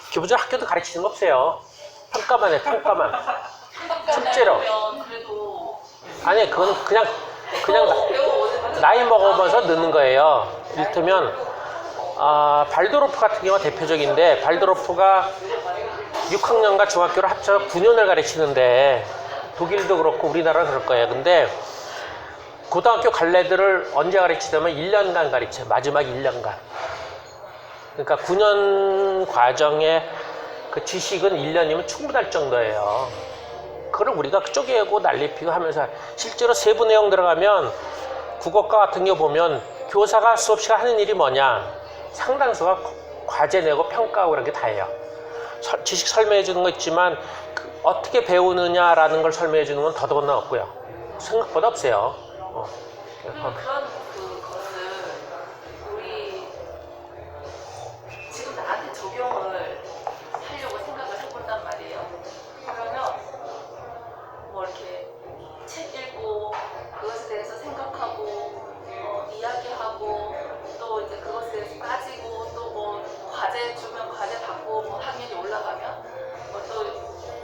기본적으로 학교도 가르치는 거 없어요. 평가만 해, 평가만. 실제로. 아니, 그건 그냥 나이 먹어봐서 느는 거예요. 이를테면, 발도르프 같은 경우가 대표적인데, 발도르프가 6학년과 중학교를 합쳐서 9년을 가르치는데, 독일도 그렇고 우리나라도 그럴 거예요. 근데, 고등학교 갈래들을 언제 가르치냐면 1년간 가르쳐요. 마지막 1년간. 그러니까 9년 과정의 그 지식은 1년이면 충분할 정도예요. 그걸 우리가 쪼개고 난리피고 하면서 실제로 세부 내용 들어가면 국어과 같은 거 보면 교사가 수업 시간 하는 일이 뭐냐, 상당수가 과제 내고 평가하고 그런 게 다예요. 지식 설명해 주는 거 있지만 어떻게 배우느냐라는 걸 설명해 주는 건 더더군다나 없고요. 생각보다 없어요. 그런 그것을 우리 지금 나한테 적용을 하려고 생각을 해본단 말이에요. 그러면 뭐 이렇게 책 읽고 그것에 대해서 생각하고 이야기하고 또 이제 그것에 대해서 빠지고 또 뭐 과제 주면 과제 받고 뭐 학년이 올라가면 또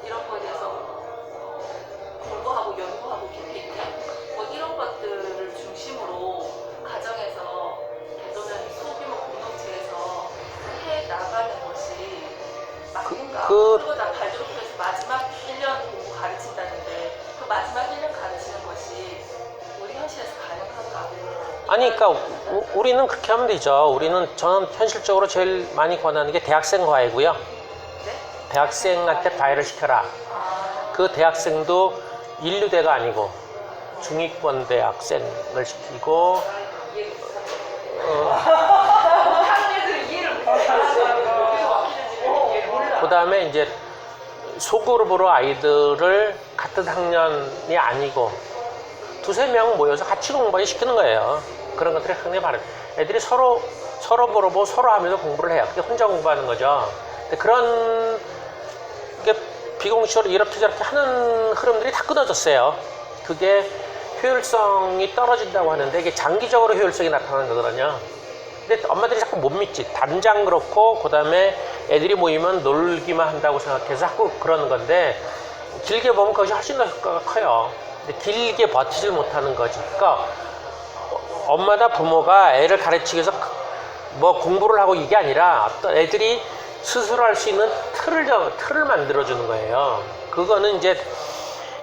이런 거에 대해서 공부하고 연구하고 깊이 있게 뭐 이런 것들을 중심으로 가정에서 또는 소규모 공동체에서 해 나가는 것이 맞는가? 그리고 나 발도르프에서 마지막 1년 공부 가르친다는데 그 마지막 1년 가르치는 것이 우리 현실에서 가능한가? 아니, 그러니까 우리는 그렇게 하면 되죠. 저는 현실적으로 제일 많이 권하는 게 대학생 과외고요. 네? 대학생한테 과외를 시켜라. 그 대학생도 인류대가 아니고 중위권 대학생을 시키고 그 다음에 이제 소그룹으로 아이들을 같은 학년이 아니고 두세 명 모여서 같이 공부하게 시키는 거예요. 그런 것들이 상당히 바른. 애들이 서로 물어보고 서로 하면서 공부를 해요. 그게 혼자 공부하는 거죠. 근데 그런 게 비공식으로 이렇게 저렇게 하는 흐름들이 다 끊어졌어요. 그게 효율성이 떨어진다고 하는데 이게 장기적으로 효율성이 나타나는 거거든요. 근데 엄마들이 자꾸 못 믿지. 단장 그렇고 그 다음에 애들이 모이면 놀기만 한다고 생각해서 자꾸 그러는 건데 길게 보면 그것이 훨씬 더 효과가 커요. 근데 길게 버티질 못하는 거지. 그러니까 엄마나 부모가 애를 가르치기 위해서 뭐 공부를 하고 이게 아니라 어떤 애들이 스스로 할 수 있는 틀을 만들어주는 거예요. 그거는 이제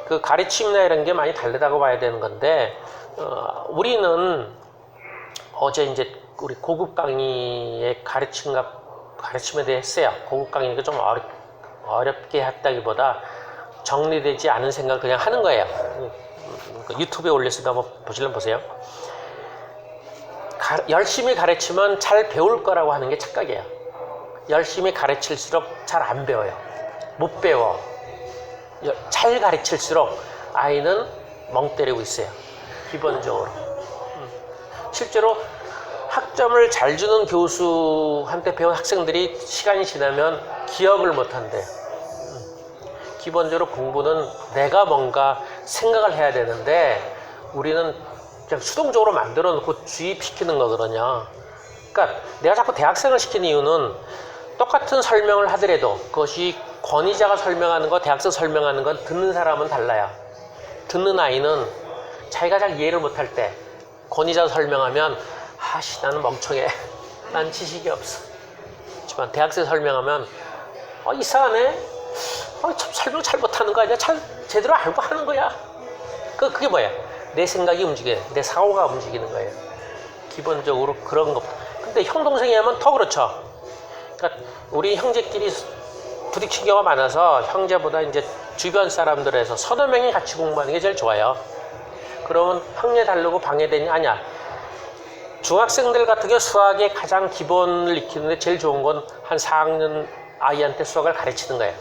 그 가르침이나 이런 게 많이 다르다고 봐야 되는 건데, 우리는 어제 이제 우리 고급 강의의 가르침에 대해 했어요. 고급 강의니까 좀 어렵게 했다기보다 정리되지 않은 생각을 그냥 하는 거예요. 유튜브에 올렸으니까 한번 보시려면 보세요. 열심히 가르치면 잘 배울 거라고 하는 게 착각이에요. 열심히 가르칠수록 잘 안 배워요. 못 배워. 잘 가르칠수록 아이는 멍 때리고 있어요. 기본적으로. 실제로 학점을 잘 주는 교수한테 배운 학생들이 시간이 지나면 기억을 못 한대요. 기본적으로 공부는 내가 뭔가 생각을 해야 되는데 우리는 그냥 수동적으로 만들어 놓고 주입시키는 거거든요. 그러니까 내가 자꾸 대학생을 시키는 이유는 똑같은 설명을 하더라도 그것이 권위자가 설명하는 거, 대학생 설명하는 건 듣는 사람은 달라요. 듣는 아이는 자기가 잘 이해를 못할 때 권위자가 설명하면 나는 멍청해. 난 지식이 없어. 하지만 대학생 설명하면 이상하네. 참 설명 잘 못하는 거 아니야? 잘 제대로 알고 하는 거야. 그게 뭐야? 내 생각이 움직여요. 내 사고가 움직이는 거예요. 기본적으로 그런 거. 근데 형 동생이 하면 더 그렇죠. 그러니까 우리 형제끼리 부딪힌 경우가 많아서 형제보다 이제 주변 사람들에서 서너 명이 같이 공부하는 게 제일 좋아요. 그러면 학년 다르고 방해되니 아니야. 중학생들 같은 경우 수학의 가장 기본을 익히는데 제일 좋은 건 한 4학년 아이한테 수학을 가르치는 거예요.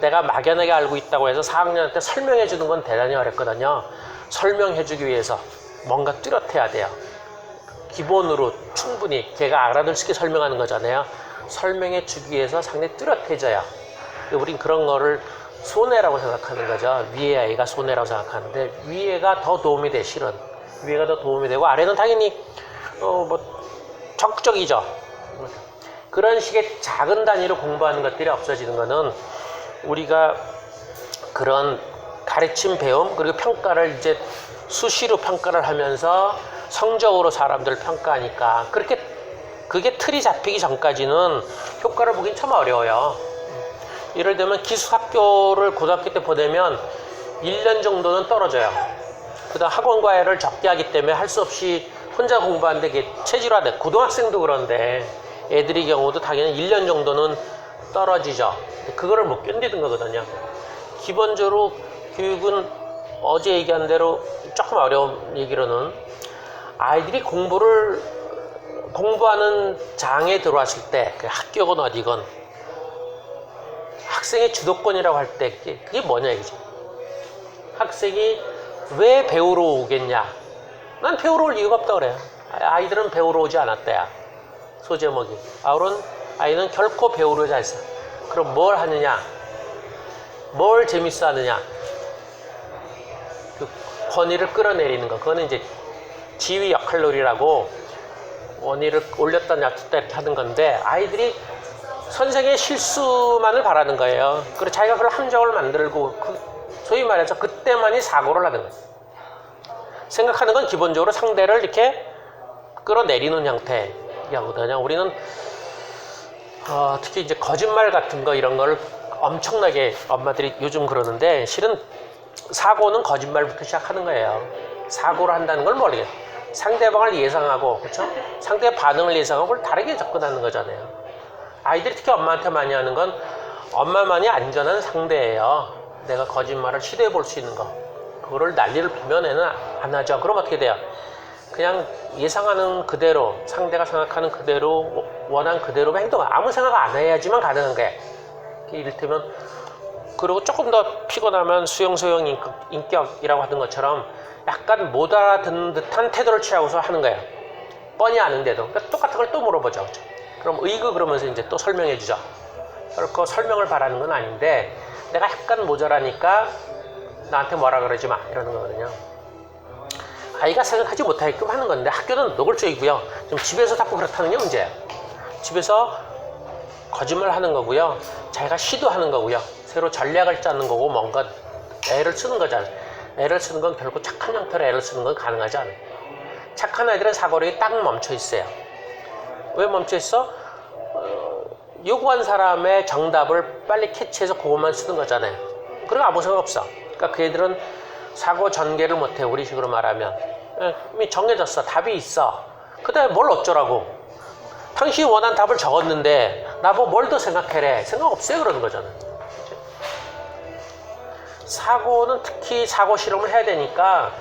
내가 막연하게 알고 있다고 해서 4학년한테 설명해 주는 건 대단히 어렵거든요. 설명해 주기 위해서 뭔가 뚜렷해야 돼요. 기본으로 충분히 걔가 알아들 수 있게 설명하는 거잖아요. 설명해 주기 위해서 상당히 뚜렷해져요. 우린 그런 거를 손해라고 생각하는 거죠. 위에 아이가 손해라고 생각하는데 위에가 더 도움이 돼. 실은 위에가 더 도움이 되고 아래는 당연히 적극적이죠. 그런 식의 작은 단위로 공부하는 것들이 없어지는 거는 우리가 그런 가르침 배움 그리고 평가를 이제 수시로 평가를 하면서 성적으로 사람들을 평가하니까 그게 틀이 잡히기 전까지는 효과를 보긴 참 어려워요. 예를 들면 기숙학교를 고등학교 때 보내면 1년 정도는 떨어져요. 그다음 학원 과외를 적게 하기 때문에 할 수 없이 혼자 공부하는데 이게 체질화돼. 고등학생도 그런데 애들의 경우도 당연히 1년 정도는 떨어지죠. 그거를 못 견디는 거거든요. 기본적으로 교육은 어제 얘기한 대로 조금 어려운 얘기로는 아이들이 공부하는 장에 들어왔을 때 학교건 어디건 학생의 주도권이라고 할 때 그게 뭐냐 이거지. 학생이 왜 배우러 오겠냐. 난 배우러 올 이유가 없다 그래요. 아이들은 배우러 오지 않았대야. 소제목이. 아이는 결코 배우러 오지 않았어. 그럼 뭘 하느냐. 뭘 재밌어 하느냐. 그 권위를 끌어내리는 거. 그거는 이제 지위 역할놀이라고 원위를 올렸다 놨다 이렇게 하는 건데 아이들이 선생의 실수만을 바라는 거예요. 그리고 자기가 그걸 함정을 만들고 소위 말해서 그때만이 사고를 하는 거예요. 생각하는 건 기본적으로 상대를 이렇게 끌어내리는 형태거든요. 우리는 특히 이제 거짓말 같은 거 이런 걸 엄청나게 엄마들이 요즘 그러는데 실은 사고는 거짓말부터 시작하는 거예요. 사고를 한다는 걸 모르겠어요. 상대방을 예상하고 그렇죠? 상대의 반응을 예상하고 그걸 다르게 접근하는 거잖아요. 아이들이 특히 엄마한테 많이 하는 건 엄마만이 안전한 상대예요. 내가 거짓말을 시도해 볼 수 있는 거. 그거를 난리를 피면 애는 안 하죠. 그럼 어떻게 돼요? 그냥 예상하는 그대로 상대가 생각하는 그대로 원한 그대로 행동 아무 생각 안 해야지만 가능한 거예요. 이를테면 그리고 조금 더 피곤하면 수용 인격이라고 하던 것처럼 약간 못 알아듣는 듯한 태도를 취하고서 하는 거예요. 뻔히 아는데도. 그러니까 똑같은 걸 또 물어보죠. 그렇죠? 그럼 그러면서 이제 또 설명해 주죠. 그렇고 설명을 바라는 건 아닌데 내가 약간 모자라니까 나한테 뭐라 그러지 마 이러는 거거든요. 아이가 생각하지 못하게끔 하는 건데 학교는 노골적이고요. 좀 집에서 자꾸 그렇다는 게 문제예요. 집에서 거짓말 하는 거고요. 자기가 시도하는 거고요. 새로 전략을 짜는 거고 뭔가 애를 쓰는 거잖아요. 애를 쓰는 건 결국 착한 형태로 애를 쓰는 건 가능하지 않아요. 착한 아이들은 사고력이 딱 멈춰 있어요. 왜 멈춰 있어? 요구한 사람의 정답을 빨리 캐치해서 그것만 쓰는 거잖아요. 그리고 아무 생각 없어. 그러니까 그 애들은 사고 전개를 못해. 우리 식으로 말하면 이미 정해졌어. 답이 있어. 그 다음에 뭘 어쩌라고. 당신이 원한 답을 적었는데 나보고 뭘 더 생각해래. 생각 없어요. 그러는 거잖아요. 그치? 사고는 특히 사고 실험을 해야 되니까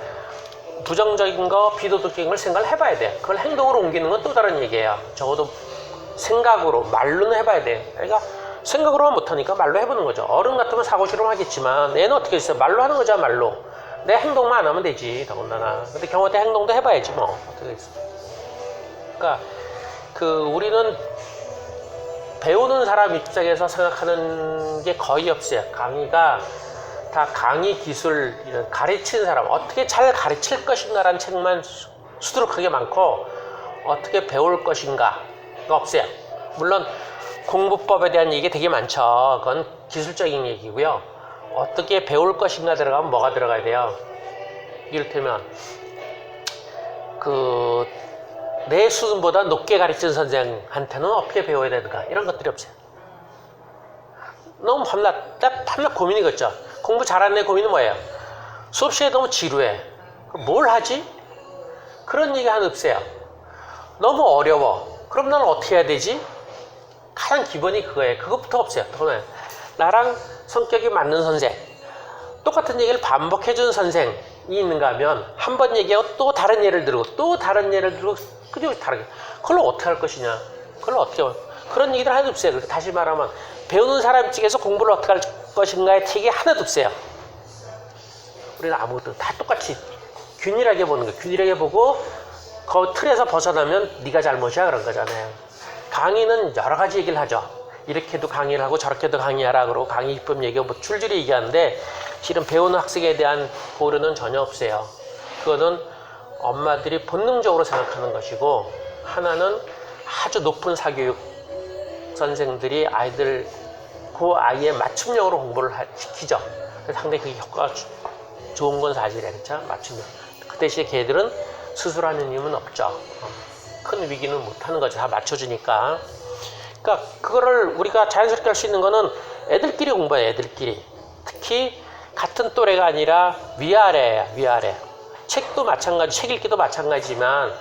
부정적인 거, 비도덕적인 걸 생각을 해봐야 돼. 그걸 행동으로 옮기는 건 또 다른 얘기예요. 적어도 생각으로, 말로는 해봐야 돼. 그러니까 생각으로만 못하니까 말로 해보는 거죠. 어른 같으면 사고 실험하겠지만 얘는 어떻게 있어요? 말로 하는 거잖아, 말로. 내 행동만 안 하면 되지, 더군다나. 근데 경호대 행동도 해봐야지, 뭐. 어떻게 있어. 그러니까 우리는 배우는 사람 입장에서 생각하는 게 거의 없어요. 강의가 다 강의 기술, 이런 가르치는 사람, 어떻게 잘 가르칠 것인가라는 책만 수두룩하게 많고, 어떻게 배울 것인가가 없어요. 물론 공부법에 대한 얘기 되게 많죠. 그건 기술적인 얘기고요. 어떻게 배울 것인가 들어가면 뭐가 들어가야 돼요? 이를테면 내 수준보다 높게 가르치는 선생한테는 어떻게 배워야 되는가 이런 것들이 없어요. 너무 밤낮 고민이겠죠. 공부 잘하는 애 고민은 뭐예요? 수업 시간에 너무 지루해. 뭘 하지? 그런 얘기 하나 없어요. 너무 어려워. 그럼 나는 어떻게 해야 되지? 가장 기본이 그거예요. 그것부터 없어요. 그거는 나랑 성격이 맞는 선생, 똑같은 얘기를 반복해주는 선생이 있는가 하면 한 번 얘기하고 또 다른 예를 들고 또 다른 예를 들고 그저 다르게. 그걸로 어떻게 할 것이냐? 그런 얘기들 하나도 없어요. 다시 말하면 배우는 사람 측에서 공부를 어떻게 할 것인가의 틱이 하나도 없어요. 우리는 아무것도 다 똑같이 균일하게 보는 거예요. 균일하게 보고 그 틀에서 벗어나면 네가 잘못이야 그런 거잖아요. 강의는 여러 가지 얘기를 하죠. 이렇게도 강의를 하고 저렇게도 강의하라 그러고 강의 기법 얘기하고 뭐 줄줄이 얘기하는데 실은 배우는 학생에 대한 고려는 전혀 없어요. 그거는 엄마들이 본능적으로 생각하는 것이고 하나는 아주 높은 사교육 선생들이 아이들 그 아이의 맞춤형으로 공부를 시키죠. 그래서 상당히 그게 효과가 좋은 건 사실이야, 그렇죠? 맞춤형. 그 대신에 걔들은 스스로하는 힘은 없죠. 큰 위기는 못하는 거죠. 다 맞춰주니까. 그러니까 그거를 우리가 자연스럽게 할 수 있는 거는 애들끼리 공부해, 애들끼리. 특히 같은 또래가 아니라 위아래야, 위아래. 책도 마찬가지, 책 읽기도 마찬가지지만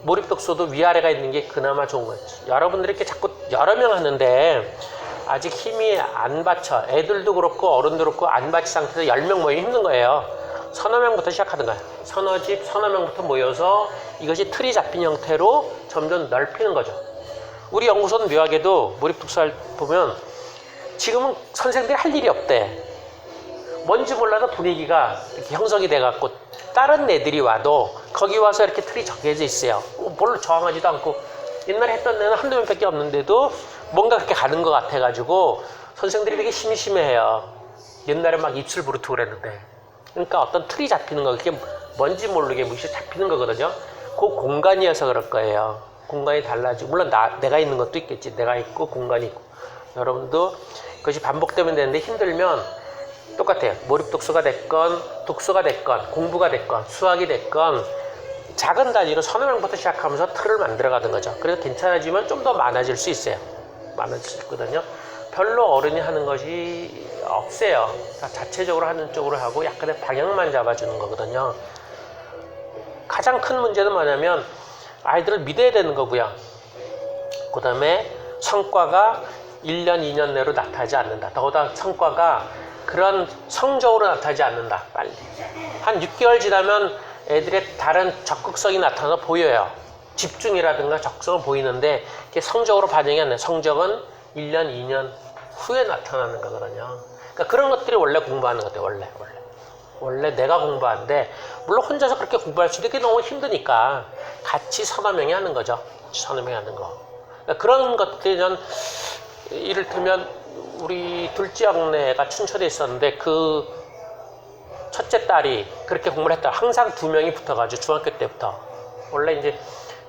몰입 독서도 위아래가 있는 게 그나마 좋은 거지. 여러분들이 이렇게 자꾸 여러 명 하는데 아직 힘이 안 받쳐. 애들도 그렇고 어른도 그렇고 안 받친 상태에서 10명 모이면 힘든 거예요. 서너 명부터 시작하는 거야. 서너 집, 서너 명부터 모여서 이것이 틀이 잡힌 형태로 점점 넓히는 거죠. 우리 연구소는 묘하게도 몰입 독서를 보면 지금은 선생들이 할 일이 없대. 뭔지 몰라도 분위기가 이렇게 형성이 돼갖고 다른 애들이 와도 거기 와서 이렇게 틀이 정해져 있어요. 별로 저항하지도 않고 옛날에 했던 애는 한두 명밖에 없는데도 뭔가 그렇게 가는 것 같아가지고 선생들이 되게 심심해해요. 옛날에 막 입술 부르트고 그랬는데. 그러니까 어떤 틀이 잡히는 거, 그게 뭔지 모르게 무시 잡히는 거거든요. 그 공간이어서 그럴 거예요. 공간이 달라지고, 물론 내가 있는 것도 있겠지. 내가 있고 공간이 있고. 여러분도 그것이 반복되면 되는데 힘들면 똑같아요. 몰입 독서가 됐건, 독서가 됐건, 공부가 됐건, 수학이 됐건 작은 단위로 서너 명부터 시작하면서 틀을 만들어가는 거죠. 그래서 괜찮아지면 좀 더 많아질 수 있어요. 많아질 수 있거든요. 별로 어른이 하는 것이 없어요. 다 자체적으로 하는 쪽으로 하고 약간의 방향만 잡아주는 거거든요. 가장 큰 문제는 뭐냐면 아이들을 믿어야 되는 거고요. 그 다음에 성과가 1년, 2년 내로 나타나지 않는다. 더구나 성과가 그런 성적으로 나타나지 않는다. 빨리. 한 6개월 지나면 애들의 다른 적극성이 나타나서 보여요. 집중이라든가 적성은 보이는데 그게 성적으로 반영이 안 나요. 성적은 1년, 2년 후에 나타나는 거거든요. 그러니까 그런 것들이 원래 공부하는 것 같아요. 원래 내가 공부하는데 물론 혼자서 그렇게 공부할 수도 있게 너무 힘드니까 같이 서너 명이 하는 거죠. 서너 명이 하는 거. 그러니까 그런 것들이 전 이를테면 우리 둘째 언니가 춘천에 있었는데 그 첫째 딸이 그렇게 공부를 했다. 항상 2명이 붙어가지고 중학교 때부터 원래 이제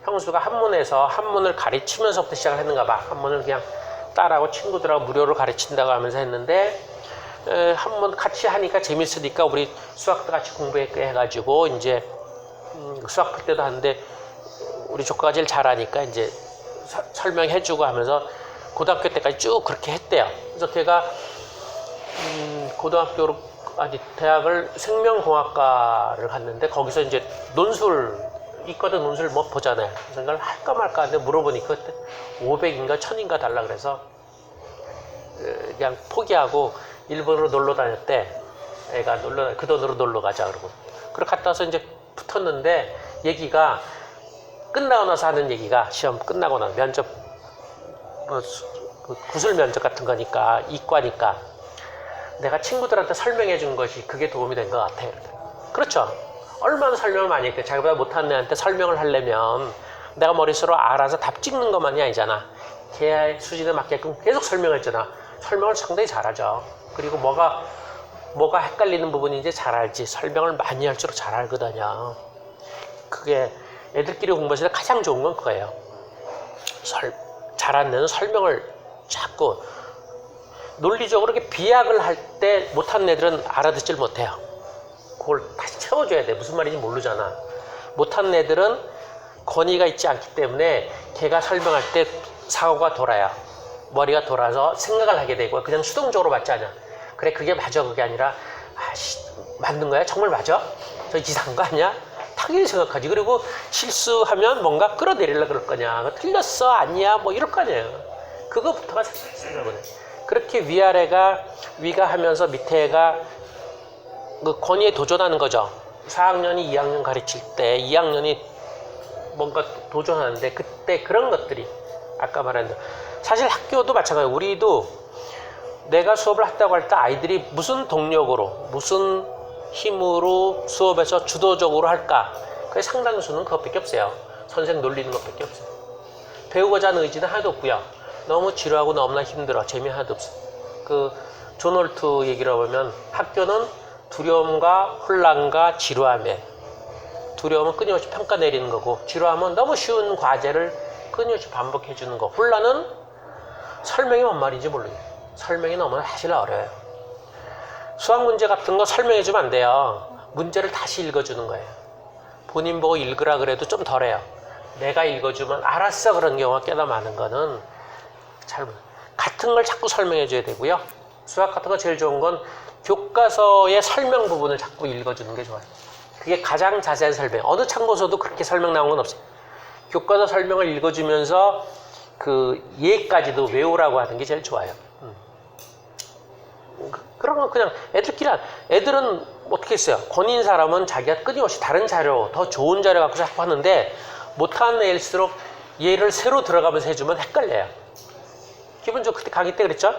형수가 한문에서 한문을 가르치면서부터 시작을 했는가 봐. 한문을 그냥 딸하고 친구들하고 무료로 가르친다고 하면서 했는데 한문 같이 하니까 재밌으니까 우리 수학도 같이 공부했게 해가지고 이제 수학 풀 때도 하는데 우리 조카가 제일 잘하니까 이제 설명해주고 하면서 고등학교 때까지 쭉 그렇게 했대요. 그래서 걔가 고등학교로 아니 대학을 생명공학과를 갔는데 거기서 이제 논술 있거든. 논술 뭐 보잖아요. 그래서 이걸 할까 말까 하는데 물어보니까 그때 500인가 1000인가 달라 그래서 그냥 포기하고 일본으로 놀러 다녔대. 애가 그 돈으로 놀러 가자 그러고. 그렇게 갔다 와서 이제 붙었는데 얘기가 끝나고 나서 하는 얘기가 시험 끝나고 나서 면접 뭐 구술 면접 같은 거니까 이과니까 내가 친구들한테 설명해 준 것이 그게 도움이 된 것 같아. 그렇죠. 얼마나 설명을 많이 했대. 자기보다 못한 애한테 설명을 하려면 내가 머릿속으로 알아서 답 찍는 것만이 아니잖아. 걔의 수준에 맞게끔 계속 설명했잖아. 설명을 상당히 잘하죠. 그리고 뭐가 헷갈리는 부분인지 잘 알지. 설명을 많이 할수록 잘 알거든요. 그게 애들끼리 공부하실 때 가장 좋은 건 그거예요. 잘하는 애는 설명을 자꾸 논리적으로 이렇게 비약을 할 때 못하는 애들은 알아듣질 못해요. 그걸 다시 채워줘야 돼. 무슨 말인지 모르잖아. 못하는 애들은 권위가 있지 않기 때문에 걔가 설명할 때 사고가 돌아요. 머리가 돌아서 생각을 하게 되고 그냥 수동적으로 맞지 않아. 그래 그게 맞아. 그게 아니라 맞는 거야? 정말 맞아? 저 이상한 거 아니야? 당연히 생각하지. 그리고 실수하면 뭔가 끌어내리려고 그럴 거냐. 틀렸어? 아니야? 뭐 이럴 거 아니에요. 그거부터가 생각을 해. 그렇게 위가 하면서 밑에가 그 권위에 도전하는 거죠. 4학년이 2학년 가르칠 때 2학년이 뭔가 도전하는데 그때 그런 것들이 아까 말한 대로 사실 학교도 마찬가지예요. 우리도 내가 수업을 했다고 할 때 아이들이 무슨 동력으로 무슨 힘으로 수업에서 주도적으로 할까? 그 상당수는 그것밖에 없어요. 선생 놀리는 것밖에 없어요. 배우고자 하는 의지는 하나도 없고요. 너무 지루하고 너무나 힘들어. 재미 하나도 없어. 그 존 홀트 얘기를 보면 학교는 두려움과 혼란과 지루함에 두려움은 끊임없이 평가 내리는 거고 지루함은 너무 쉬운 과제를 끊임없이 반복해 주는 거. 혼란은 설명이 뭔 말인지 모르겠어요. 설명이 너무 사실 어려워요. 수학 문제 같은 거 설명해주면 안 돼요. 문제를 다시 읽어주는 거예요. 본인 보고 읽으라 그래도 좀 덜해요. 내가 읽어주면 알았어 그런 경우가 꽤나 많은 거는 잘 같은 걸 자꾸 설명해줘야 되고요. 수학 같은 거 제일 좋은 건 교과서의 설명 부분을 자꾸 읽어주는 게 좋아요. 그게 가장 자세한 설명. 어느 참고서도 그렇게 설명 나온 건 없어요. 교과서 설명을 읽어주면서 그 예까지도 외우라고 하는 게 제일 좋아요. 그런 건 그냥 애들은 어떻게 했어요? 권위인 사람은 자기가 끊임없이 다른 자료, 더 좋은 자료 갖고 자꾸 하는데 못하는 애일수록 얘를 새로 들어가면서 해주면 헷갈려요. 기본적으로 그때 강의 때 그랬죠?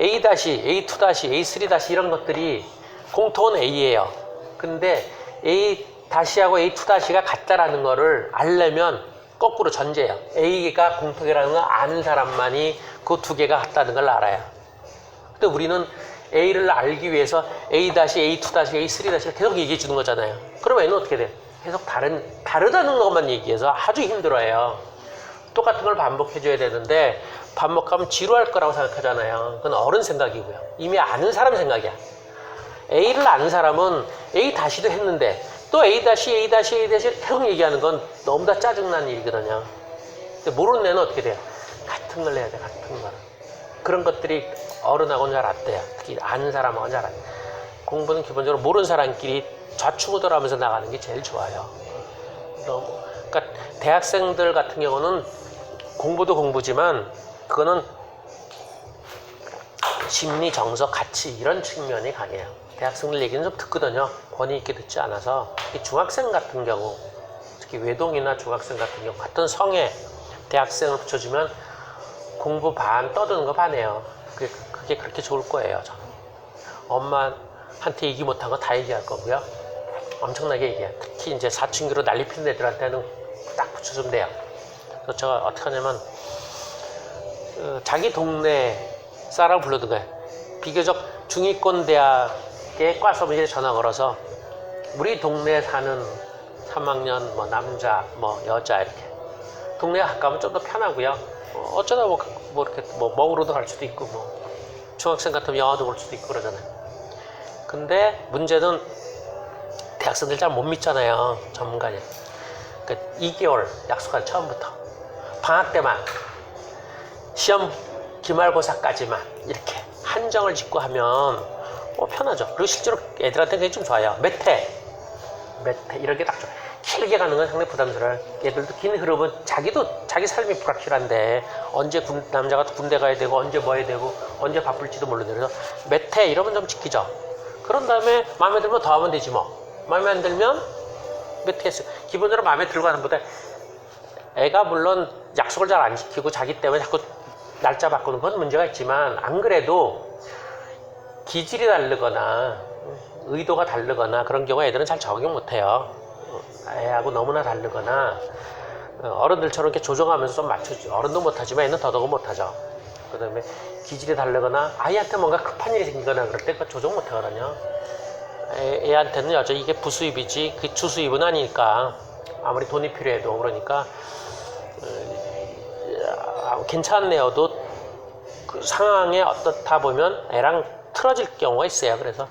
A-, A2-, A3- 이런 것들이 공통은 A예요. 근데 A-하고 A2-가 같다라는 거를 알려면 거꾸로 전제예요. A가 공통이라는 걸 아는 사람만이 그 두 개가 같다는 걸 알아요. 근데 우리는 A를 알기 위해서 A-, A2-, A3- 계속 얘기해 주는 거잖아요. 그러면 A는 어떻게 돼? 계속 다르다는 것만 얘기해서 아주 힘들어해요. 똑같은 걸 반복해줘야 되는데 반복하면 지루할 거라고 생각하잖아요. 그건 어른 생각이고요. 이미 아는 사람 생각이야. A를 아는 사람은 A-도 했는데 또 A-, 계속 얘기하는 건 너무 다 짜증나는 일이거든요. 근데 모르는 애는 어떻게 돼요? 같은 걸 해야 돼, 같은 걸. 그런 것들이 어른하고는 잘 안 돼요. 특히 아는 사람하고는 잘 안 돼요. 공부는 기본적으로 모르는 사람끼리 좌충우돌하면서 나가는 게 제일 좋아요. 그러니까 대학생들 같은 경우는 공부도 공부지만 그거는 심리, 정서, 가치 이런 측면이 강해요. 대학생들 얘기는 좀 듣거든요. 권위 있게 듣지 않아서. 중학생 같은 경우, 특히 외동이나 중학생 같은 경우 같은 성에 대학생을 붙여주면 공부 반, 떠드는 거 반이에요. 그게 그렇게 좋을 거예요, 저는. 엄마한테 얘기 못한 거 다 얘기할 거고요. 엄청나게 얘기해요. 특히 이제 사춘기로 난리 피는 애들한테는 딱 붙여주면 돼요. 그래서 제가 어떻게 하냐면, 자기 동네 사람 불러든 거예요. 비교적 중위권 대학의 과 서비스에 전화 걸어서 우리 동네에 사는 3학년 뭐 남자 뭐 여자 이렇게 동네가 가까우면 좀 더 편하고요. 어쩌다 뭐 이렇게 뭐 먹으러도 갈 수도 있고 뭐 중학생 같으면 영화도 볼 수도 있고 그러잖아요. 근데 문제는 대학생들 잘 못 믿잖아요. 전문가는. 그러니까 2개월 약속한 처음부터 방학 때만 시험 기말고사까지만 이렇게 한정을 짓고 하면 편하죠. 그리고 실제로 애들한테 그게 좀 좋아요. 몇 회 이런 게 딱 좋아요. 길게 가는 건 상당히 부담스러워요. 애들도 긴 흐름은 자기 삶이 불확실한데 언제 남자가 군대 가야 되고 언제 뭐 해야 되고 언제 바쁠지도 모르는데 그래서 몇 회 이러면 좀 지키죠. 그런 다음에 마음에 들면 더 하면 되지 뭐. 마음에 안 들면 몇 회 했어요. 기본적으로 마음에 들고 하는 것보다 애가 물론 약속을 잘 안 지키고 자기 때문에 자꾸 날짜 바꾸는 건 문제가 있지만 안 그래도 기질이 다르거나 의도가 다르거나 그런 경우에 애들은 잘 적용 못해요. 애하고 너무나 다르거나 어른들처럼 이렇게 조정하면서 좀 맞춰주죠. 어른도 못하지만 애는 더더욱 못하죠. 그 다음에 기질이 다르거나 아이한테 뭔가 급한 일이 생기거나 그럴 때 조정 못하거든요. 애한테는 여전히 이게 부수입이지 그 주수입은 아니니까 아무리 돈이 필요해도 그러니까 괜찮네요도 그 상황에 어떻다 보면 애랑 틀어질 경우가 있어요. 그래서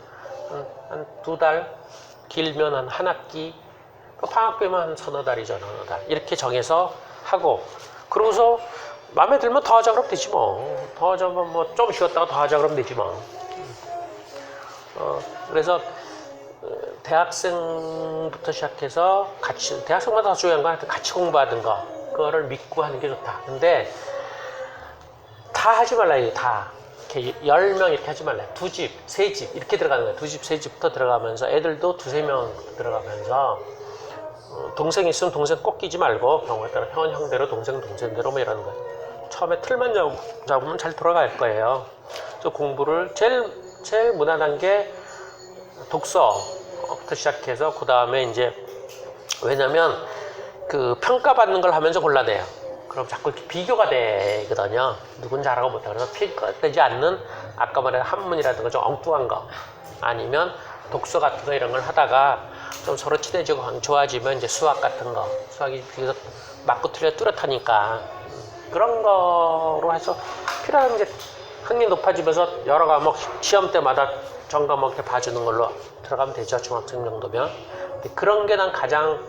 한 2달, 길면 한 학기, 방학 때면 한 서너 달이죠. 서너 달 이렇게 정해서 하고 그러고서 마음에 들면 더 하자 그러면 되지 뭐. 더 하자면 뭐 좀 쉬었다가 더 하자 그러면 되지 뭐. 그래서 대학생부터 시작해서 같이 대학생마다 더 중요한 건 같이 공부하는 거 그거를 믿고 하는 게 좋다. 근데 다 하지 말라요. 다 이렇게 10명 이렇게 하지 말라요. 2집, 3집 이렇게 들어가는 거예요. 2집, 3집부터 들어가면서 애들도 2-3명 들어가면서 동생 있으면 동생 꼭 끼지 말고 경우에 따라 형은 형대로 동생대로 뭐 이러는 거예요. 처음에 틀만 잡으면 잘 돌아갈 거예요. 저 공부를 제일 무난한 게 독서부터 시작해서 그 다음에 이제 왜냐면 그 평가받는 걸 하면서 곤란해요. 그럼 자꾸 이렇게 비교가 되거든요. 누군 잘하고 못하고 그래서 평가되지 않는 아까 말한 한문이라든가 좀 엉뚱한 거 아니면 독서 같은 거 이런 걸 하다가 좀 서로 친해지고 좋아지면 이제 수학 같은 거 수학이 비교적 맞고 틀려 뚜렷하니까 그런 거로 해서 필요하면 이제 학력이 높아지면서 여러 과목 시험 때마다 전 과목 이렇게 봐주는 걸로 들어가면 되죠. 중학생 정도면. 근데 그런 게 난 가장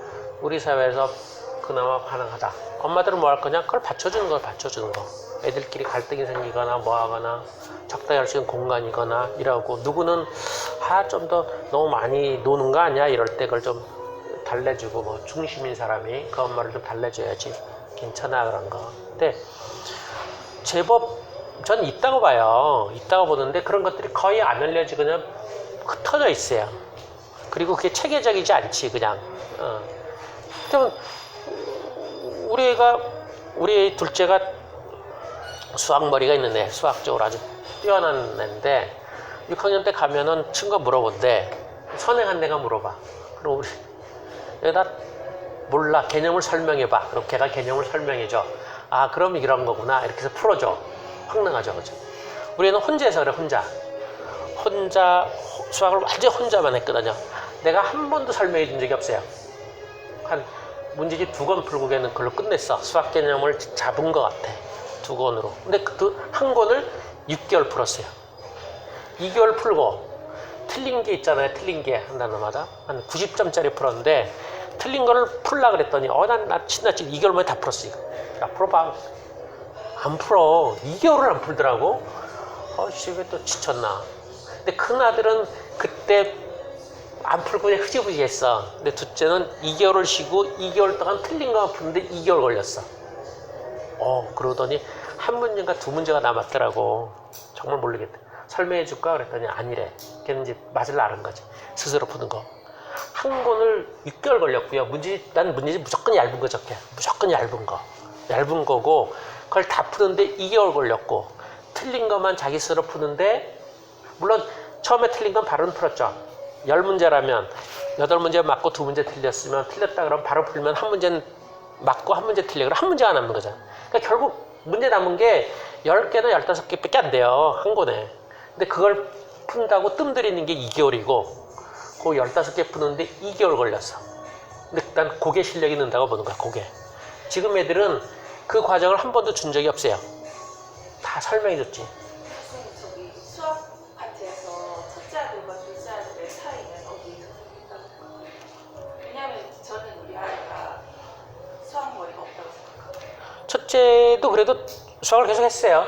우리 사회에서 그나마 가능하다. 엄마들은 뭐 할 거냐? 그걸 받쳐주는 걸 받쳐주는 거. 애들끼리 갈등이 생기거나 뭐 하거나 적당히 할 수 있는 공간이거나 이러고 누구는 좀 더 너무 많이 노는 거 아니야? 이럴 때 그걸 좀 달래주고 뭐 중심인 사람이 그 엄마를 좀 달래줘야지 괜찮아 그런 거. 근데 제법 전 있다고 봐요. 있다고 보는데 그런 것들이 거의 안 알려지고 그냥 흩어져 있어요. 그리고 그게 체계적이지 않지 그냥. 그러면 우리 둘째가 수학머리가 있는 애, 수학적으로 아주 뛰어난 애인데 6학년 때 가면은 친구가 물어본대. 선행한 애가 물어봐. 그럼 우리 얘가 몰라. 개념을 설명해봐. 그럼 걔가 개념을 설명해줘. 아 그럼 이런 거구나. 이렇게 해서 풀어줘. 확 나가죠. 그죠? 우리는 혼자 해서 그래. 혼자 수학을 완전 혼자만 했거든요. 내가 한 번도 설명해 준 적이 없어요. 한 문제집 2권 풀고 걔는 그걸로 끝냈어. 수학 개념을 잡은 것 같아. 2권으로. 근데 그 한 권을 6개월 풀었어요. 2개월 풀고 틀린 게 있잖아요. 틀린 게 한 단어마다 한 90점짜리 풀었는데 틀린 거를 풀라 그랬더니 나 신났지. 2개월 만에 다 풀었어. 이거. 야 풀어봐. 안 풀어. 2개월을 안 풀더라고. 씨 왜 또 지쳤나. 근데 큰 아들은 그때 안 풀고 그냥 흐지부지 했어. 근데 둘째는 2개월을 쉬고 2개월 동안 틀린 거만 푸는데 2개월 걸렸어. 그러더니 한 문제인가 2문제가 남았더라고. 정말 모르겠다. 설명해 줄까? 그랬더니 아니래. 걔는 이제 맛을 알은 거지. 스스로 푸는 거. 한 권을 6개월 걸렸고요. 난 문제집 무조건 얇은 거 적게. 무조건 얇은 거. 얇은 거고 그걸 다 푸는데 2개월 걸렸고 틀린 것만 자기 스스로 푸는데 물론 처음에 틀린 건 바로는 풀었죠. 10문제라면 8문제 맞고 2문제 틀렸으면 틀렸다 그러면 바로 풀면 한 문제는 맞고 한 문제 틀려. 그럼 한 문제가 남는 거잖아. 그러니까 결국 문제 남은 게 10개나 15개밖에 안 돼요. 한 권에. 근데 그걸 푼다고 뜸들이는 게 2개월이고 그 15개 푸는데 2개월 걸렸어. 근데 난 그게 실력이 는다고 보는 거야. 그게. 지금 애들은 그 과정을 한 번도 준 적이 없어요. 다 설명해 줬지. 선생님 저기 수학 파트에서 첫째 아들과 둘째 아들의 차이는 어디에서 생긴다고? 왜냐하면 저는 우리 아이가 수학 머리가 없다고 생각하거든요. 첫째도 그래도 수학을 계속 했어요.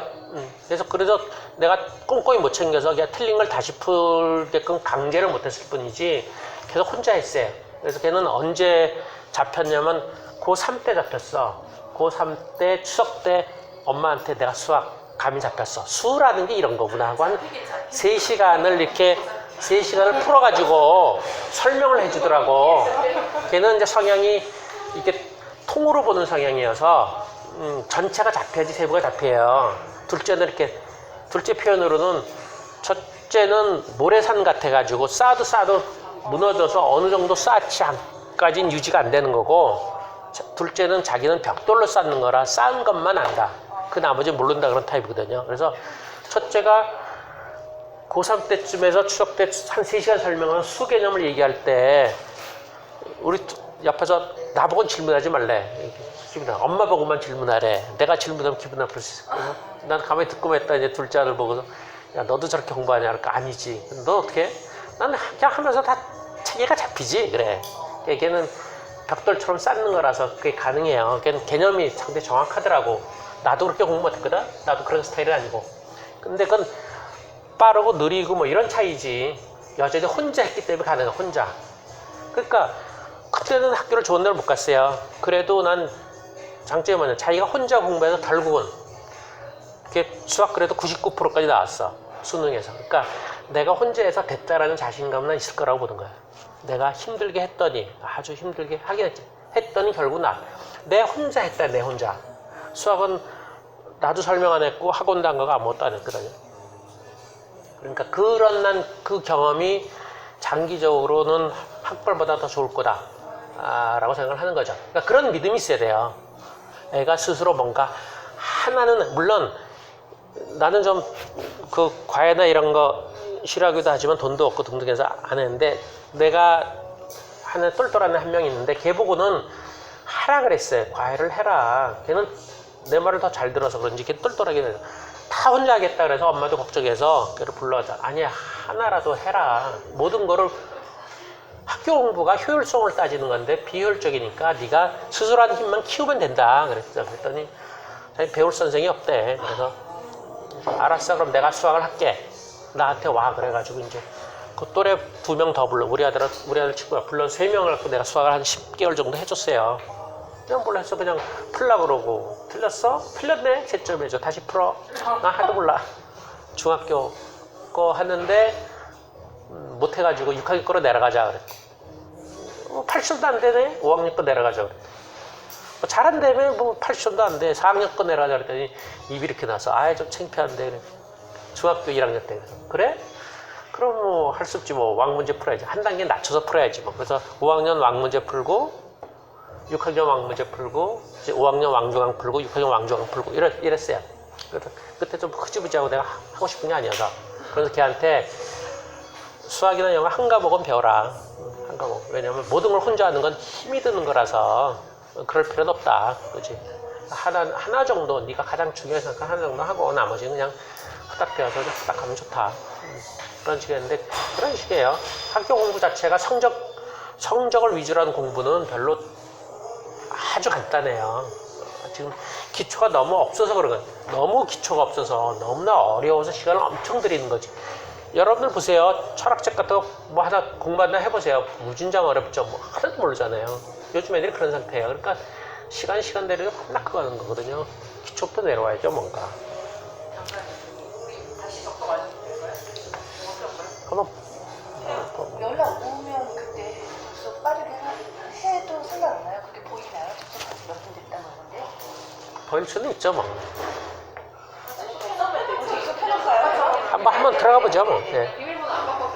그래서 내가 꼼꼼히 못 챙겨서 그냥 틀린 걸 다시 풀게끔 강제를 못 했을 뿐이지 계속 혼자 했어요. 그래서 걔는 언제 잡혔냐면 고3 때 잡혔어. 고3 때 추석 때 엄마한테 내가 수학 감이 잡혔어. 수라는 게 이런 거구나 하고 한 3시간을 풀어가지고 설명을 해주더라고. 걔는 이제 성향이 이게 통으로 보는 성향이어서 전체가 잡혀야지 세부가 잡혀요. 둘째는 이렇게 둘째 표현으로는 첫째는 모래산 같아가지고 쌓아도 무너져서 어느 정도 쌓지 않까지는 유지가 안 되는 거고 둘째는 자기는 벽돌로 쌓는 거라 쌓은 것만 안다. 그 나머지 모른다 그런 타입이거든요. 그래서 첫째가 고3 때쯤에서 추석 때 한 3시간 설명하는 수 개념을 얘기할 때 우리 옆에서 나보고는 질문하지 말래. 엄마 보고만 질문하래. 내가 질문하면 기분 나쁠 수 있어. 난 가만히 듣고만 했다. 이제 둘째 아들 보고서 야 너도 저렇게 공부하냐? 그러니까 아니지. 너 어떻게 해? 나는 그냥 하면서 다 체계가 잡히지. 그래. 걔는 벽돌처럼 쌓는 거라서 그게 가능해요. 걔는 개념이 상당히 정확하더라고. 나도 그렇게 공부 못했거든. 나도 그런 스타일이 아니고. 근데 그건 빠르고 느리고 뭐 이런 차이지. 여전히 혼자 했기 때문에 가능해. 혼자. 그러니까 그때는 학교를 좋은 데를 못 갔어요. 그래도 난 장점이 뭐냐. 자기가 혼자 공부해서 결국은 수학 그래도 99%까지 나왔어. 수능에서. 그러니까 내가 혼자 해서 됐다라는 자신감은 있을 거라고 보는 거야. 내가 힘들게 했더니 아주 힘들게 하긴 했지. 했더니 결국 내 혼자 했다. 내 혼자. 수학은 나도 설명 안 했고 학원도 안 가고 아무것도 안 했거든요. 그러니까 그런 난 그 경험이 장기적으로는 학벌보다 더 좋을 거다 라고 생각을 하는 거죠. 그러니까 그런 믿음이 있어야 돼요. 애가 스스로 뭔가 하나는 물론 나는 좀 그 과외나 이런 거 싫어하기도 하지만 돈도 없고 등등해서 안 했는데 내가 하는 똘똘한 애 한 명 있는데 걔 보고는 하라 그랬어요. 과외를 해라. 걔는 내 말을 더 잘 들어서 그런지 걔 똘똘하게 다 다 혼자 하겠다 그래서 엄마도 걱정해서 걔를 불러자. 아니야, 하나라도 해라. 모든 거를 학교 공부가 효율성을 따지는 건데 비효율적이니까 네가 스스로 하는 힘만 키우면 된다 그랬죠. 그랬더니 배울 선생이 없대. 그래서 알았어, 그럼 내가 수학을 할게. 나한테 와. 그래가지고 이제 그 또래 2명 더 불러. 우리 아들 친구가 불러 3명을 갖고 내가 수학을 한 10개월 정도 해줬어요. 그냥 몰라서 그냥 풀라 그러고 틀렸어? 틀렸네? 채점해줘. 다시 풀어. 나 하도 몰라. 중학교 거 하는데 못해가지고 6학년 거로 내려가자 그랬대. 8점도 안 되네? 5학년 거 내려가자 그랬대. 잘한다며? 8점도 안 돼. 4학년 거 내려가자 그랬더니 입이 이렇게 나서 좀 창피한데. 그래. 중학교 1학년 때. 그래? 그럼 뭐 할 수 없지 뭐. 왕문제 풀어야지. 한 단계 낮춰서 풀어야지 뭐. 그래서 5학년 왕문제 풀고 6학년 왕문제 풀고 이제 5학년 왕중왕 풀고 6학년 왕중왕 풀고 이랬어요. 그래서 그때 좀 흐지부지하고 내가 하고 싶은 게 아니어서. 그래서 걔한테 수학이나 영어 한 과목은 배워라. 한 과목. 왜냐면 모든 걸 혼자 하는 건 힘이 드는 거라서 그럴 필요는 없다. 그렇지? 하나 정도 네가 가장 중요해서 생각한 하나 정도 하고 나머지는 그냥 후딱 배워서 후딱 하면 좋다. 그런 식이었는데 그런 식이에요. 학교 공부 자체가 성적을 위주로 하는 공부는 별로 아주 간단해요. 지금 기초가 너무 없어서 그런 거예요. 너무 기초가 없어서 너무나 어려워서 시간을 엄청 들이는 거지. 여러분들 보세요. 철학책 같은 거 뭐 하나 공부하나 해보세요. 무진장 어렵죠. 뭐 하나도 모르잖아요. 요즘 애들이 그런 상태예요. 그러니까 시간 내리고 겁나 크고 하는 거거든요. 기초부터 내려와야죠, 뭔가. 다시 적어가지고 될까요? 그럼 연락 오면 그때 수업 빠르게 해도 상관없나요? 그게 보이나요? 접속한 지 몇 분 됐다는 건데? 보일 수는 있죠, 뭐. 해놓으면 되지. 이거 켜놓을까요? 한번 들어가 보죠, 뭐. 예.